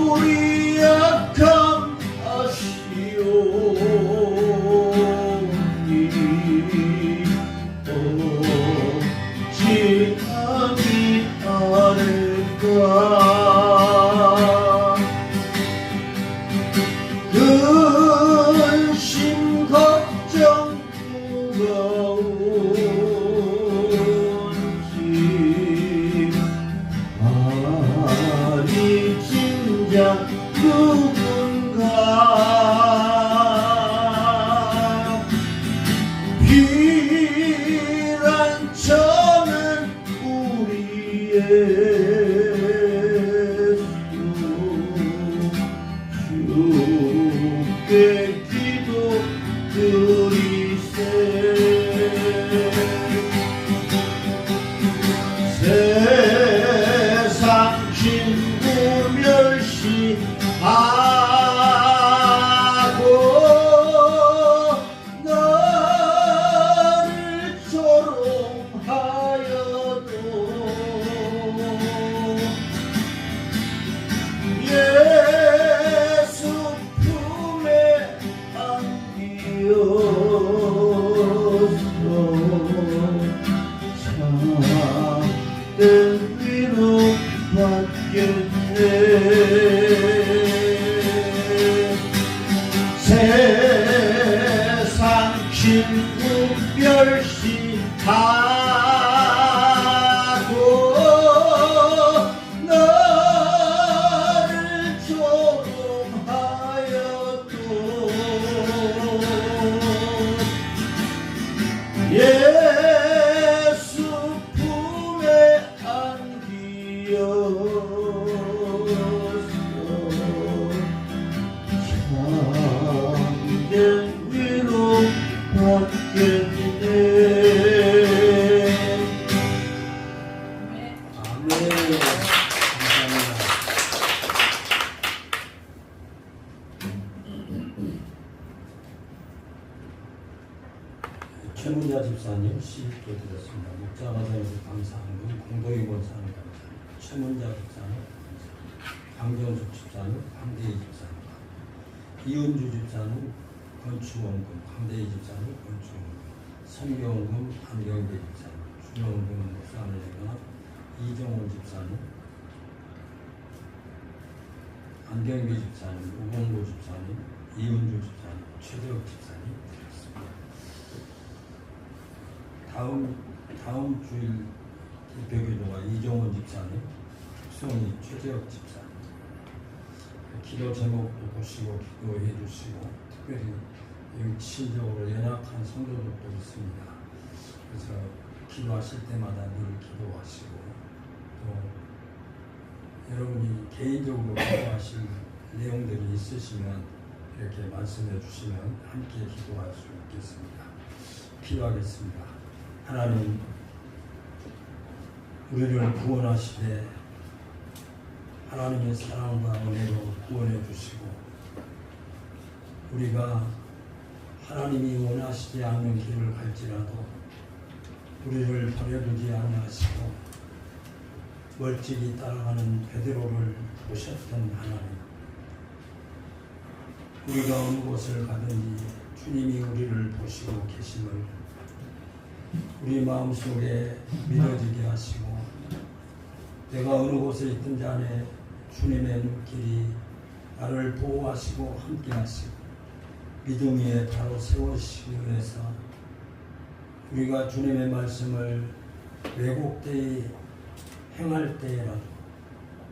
우리 약함 아시오니 오지 아니하는가 근심 걱정 무거운지 아니 진작 누군가 피난처는 우리 예수 주께 친구별시하고 너를 조롱하여도 예수 품에 안기었어 참된 위로 받겠네. 아멘. 감사합니다. 최문자 집사님 11조 드렸습니다. 목자가 되어서 감사하는 건 공동의 권사는 감사합니다. 최문자 집사님 감사합니다. 강정숙 집사님, 강대희 집사님, 이은주 집사님, 건축원금, 강대희 집사님, 건축원금, 성경금, 안경대 집사님, 준영금 목사님과 이정원 집사님, 안경비 집사님, 우봉도 집사님, 이은주 집사님, 최재혁 집사님 드렸습니다. 다음 주일 대표기도가 이정원 집사님, 특송이 최재혁 집사님. 기도 제목도 보시고 기도해 주시고, 특별히 영치적으로 연약한 성도들도 있습니다. 그래서 기도하실 때마다 늘 기도하시고, 또 여러분이 개인적으로 기도하실 내용들이 있으시면 이렇게 말씀해 주시면 함께 기도할 수 있겠습니다. 기도하겠습니다. 하나님, 우리를 구원하시되 하나님의 사랑과 은혜로 구원해 주시고, 우리가 하나님이 원하시지 않는 길을 갈지라도 우리를 버려두지 아니하시고 멀찍이 따라가는 베드로를 보셨던 하나님, 우리가 어느 곳을 가든지 주님이 우리를 보시고 계심을 우리 마음속에 믿어지게 하시고, 내가 어느 곳에 있든 간에 주님의 눈길이 나를 보호하시고 함께 하시고 믿음 위에 바로 세우시기 위해서 우리가 주님의 말씀을 왜곡되이 행할 때라도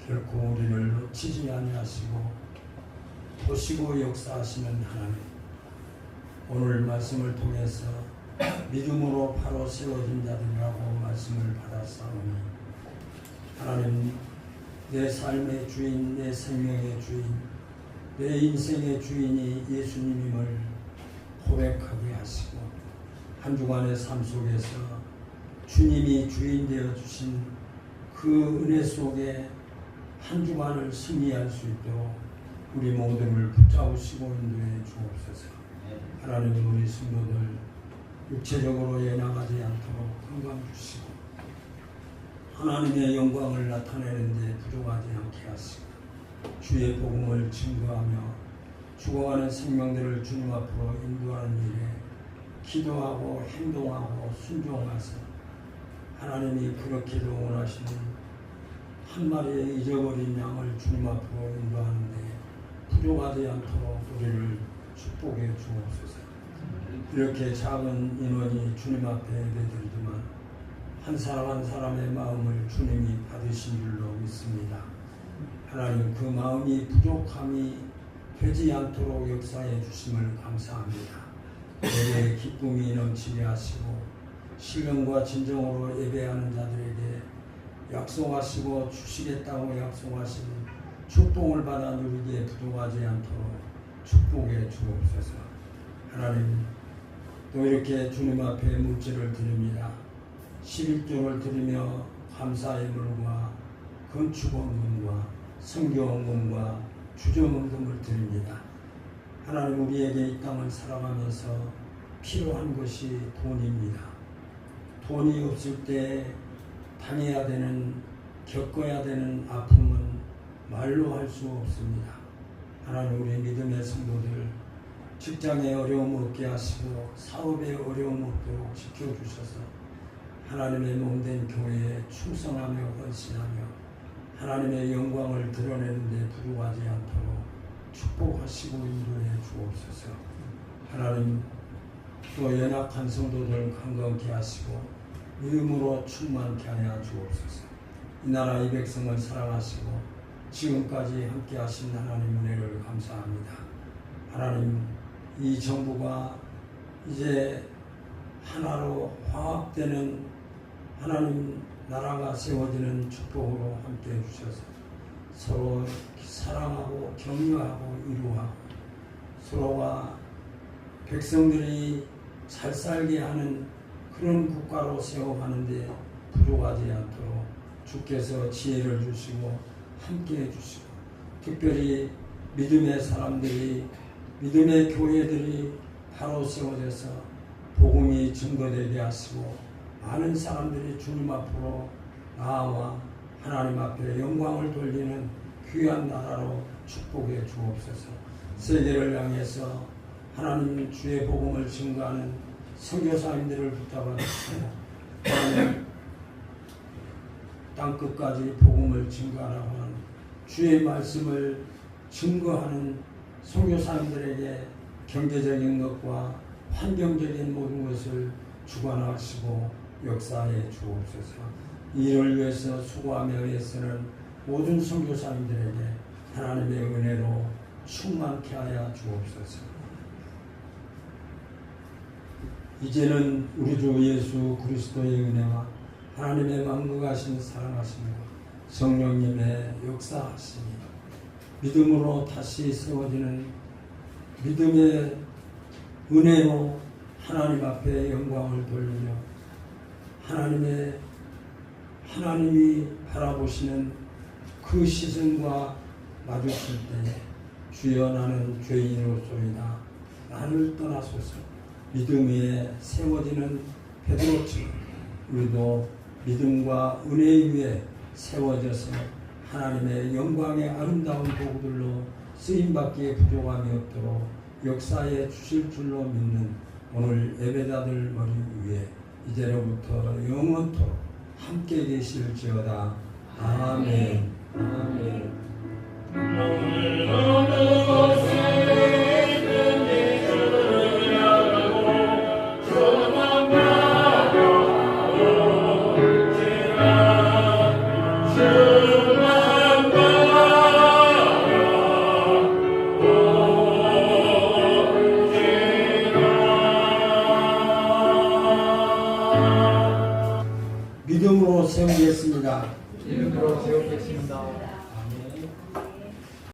결코 우리를 놓치지 아니하시고 보시고 역사하시는 하나님, 오늘 말씀을 통해서 믿음으로 바로 세워진 자들이라고 말씀을 받았사오니, 하나님, 내 삶의 주인, 내 생명의 주인, 내 인생의 주인이 예수님임을 고백하게 하시고, 한 주간의 삶 속에서 주님이 주인 되어 주신 그 은혜 속에 한 주간을 승리할 수 있도록 우리 모두를 붙잡으시고 인도해 주옵소서. 하나님, 우리 성도들 육체적으로 연약하지 않도록 건강 주시고 하나님의 영광을 나타내는데 부족하지 않게 하시고 주의 복음을 증거하며 죽어가는 생명들을 주님 앞으로 인도하는 일에 기도하고 행동하고 순종하서 하나님이 그렇게도 원하시는 한 마리의 잊어버린 양을 주님 앞으로 인도하는데 부족하지 않도록 우리를 축복해 주옵소서. 이렇게 작은 인원이 주님 앞에 예배드리지만 한 사람 한 사람의 마음을 주님이 받으신 줄로 믿습니다. 하나님, 그 마음이 부족함이 되지 않도록 역사해 주심을 감사합니다. 내게 기쁨이 넘치게 하시고 신령과 진정으로 예배하는 자들에게 약속하시고 주시겠다고 약속하신 축복을 받아 누리기에 부족하지 않도록 축복해 주옵소서. 하나님, 또 이렇게 주님 앞에 물질을 드립니다. 11조를 드리며 감사의 물과 건축원금과 성경원금과 주정원금을 드립니다. 하나님, 우리에게 이 땅을 살아가면서 필요한 것이 돈입니다. 돈이 없을 때 당해야 되는, 겪어야 되는 아픔은 말로 할 수 없습니다. 하나님, 우리 믿음의 성도들 직장에 어려움 없게 하시고 사업에 어려움 없도록 지켜주셔서 하나님의 몸된 교회에 충성하며 헌신하며 하나님의 영광을 드러내는 데 부족하지 않도록 축복하시고 인도해 주옵소서. 하나님, 또 연약한 성도들 강건케 하시고 믿음으로 충만케 하여 주옵소서. 이 나라 이 백성을 사랑하시고 지금까지 함께 하신 하나님 은혜를 감사합니다. 하나님, 이 정부가 이제 하나로 화합되는 하나님 나라가 세워지는 축복으로 함께 해주셔서 서로 사랑하고 격려하고 위로하고 서로가 백성들이 잘 살게 하는 그런 국가로 세워가는데 부족하지 않도록 주께서 지혜를 주시고 함께 해주시고 특별히 믿음의 사람들이 믿음의 교회들이 바로 세워져서 복음이 증거되게 하시고 많은 사람들이 주님 앞으로 나아와 하나님 앞에 영광을 돌리는 귀한 나라로 축복해 주옵소서. 세계를 향해서 하나님 주의 복음을 증거하는 선교사님들을 부탁하겠습니다. 하나님 땅끝까지 복음을 증거하라고 하는 주의 말씀을 증거하는 선교사님들에게 경제적인 것과 환경적인 모든 것을 주관하시고 역사해 주옵소서. 이를 위해서 수고하며 애쓰는 모든 선교사님들에게 하나님의 은혜로 충만케 하여 주옵소서. 이제는 우리 주 예수 그리스도의 은혜와 하나님의 만국하신 사랑하심과 성령님의 역사하심이 믿음으로 다시 세워지는 믿음의 은혜로 하나님 앞에 영광을 돌리며 하나님이 바라보시는 그 시선과 마주칠 때에 주여 나는 죄인으로소이다. 나를 떠나소서. 믿음 위에 세워지는 베드로처럼 우리도 믿음과 은혜 위에 세워져서 하나님의 영광의 아름다운 도구들로 쓰임받기에 부족함이 없도록 역사에 주실 줄로 믿는 오늘 예배자들 머리 위에 이제로부터 영원토록 함께 계실지어다. 아멘. 아멘. 어느 곳에 있든지 주야라고 소망하며 오지라 주만 바라보라 오지라 믿음으로 세우겠습니다. 이름으로 세우겠습니다.